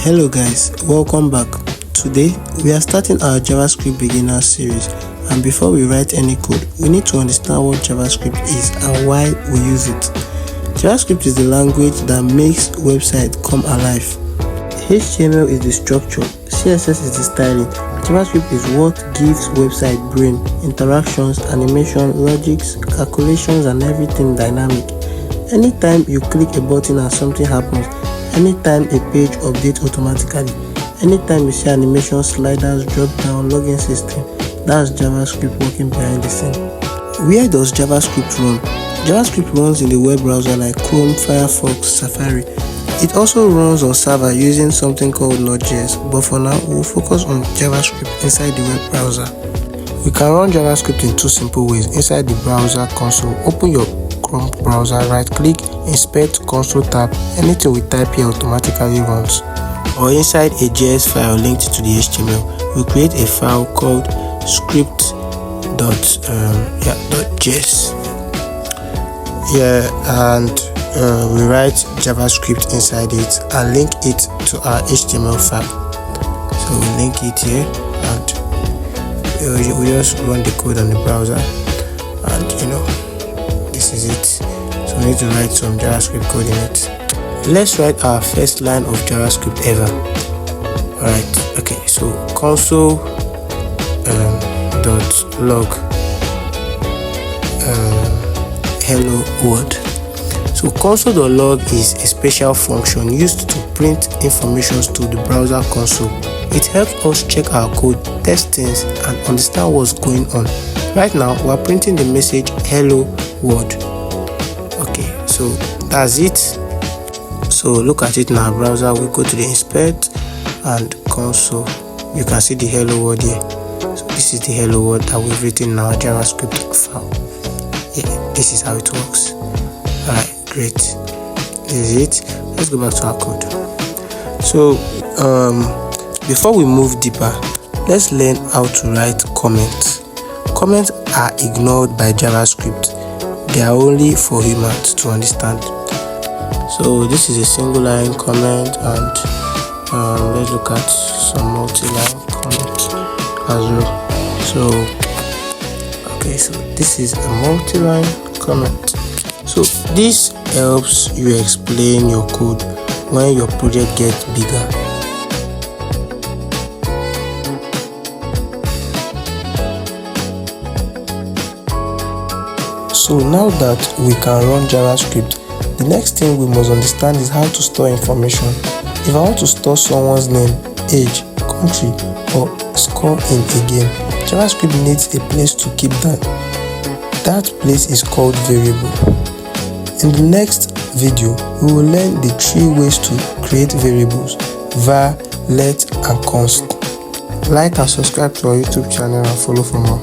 Hello guys, welcome back. Today we are starting our JavaScript beginner series, and before we write any code, we need to understand what JavaScript is and why we use it. JavaScript is the language that makes websites come alive. HTML is the structure, CSS is the styling. JavaScript is what gives website brain, interactions, animation, logics, calculations, and everything dynamic. Anytime you click a button and something happens, anytime a page updates automatically, anytime you see animation, sliders, drop down, login system, that's JavaScript working behind the scene. Where does JavaScript run? JavaScript runs in the web browser like Chrome, Firefox, Safari. It also runs on server using something called Node.js, but for now we'll focus on JavaScript inside the web browser. We can run JavaScript in two simple ways. Inside the browser console, open your Chrome browser, right click, inspect console tab, anything we type here automatically runs. Or inside a JS file linked to the HTML, we create a file called script.js. and we write JavaScript inside it and link it to our HTML file. So we link it here and we just run the code on the browser, and this is it. So we need to write some JavaScript code in it. Let's write our first line of JavaScript ever. Alright, okay, so console.log hello world. So console.log is a special function used to print information to the browser console. It helps us check our code, test things, and understand what's going on. Right now we are printing the message hello world. Okay, so that's it. So look at it in our browser. We go to the inspect and console. You can see the hello world here. So this is the hello world that we've written in our JavaScript file. Yeah, this is how it works. Alright, great. This is it. Let's go back to our code. So before we move deeper, let's learn how to write comments. Comments are ignored by JavaScript. They are only for humans to understand. So this is a single line comment, and let's look at some multi-line comments as well. So this is a multi-line comment. So this helps you explain your code when your project gets bigger. So now that we can run JavaScript, the next thing we must understand is how to store information. If I want to store someone's name, age, country, or score in a game, JavaScript needs a place to keep that. That place is called variable. In the next video, we will learn the 3 ways to create variables: var, let, and const. Like and subscribe to our YouTube channel and follow for more.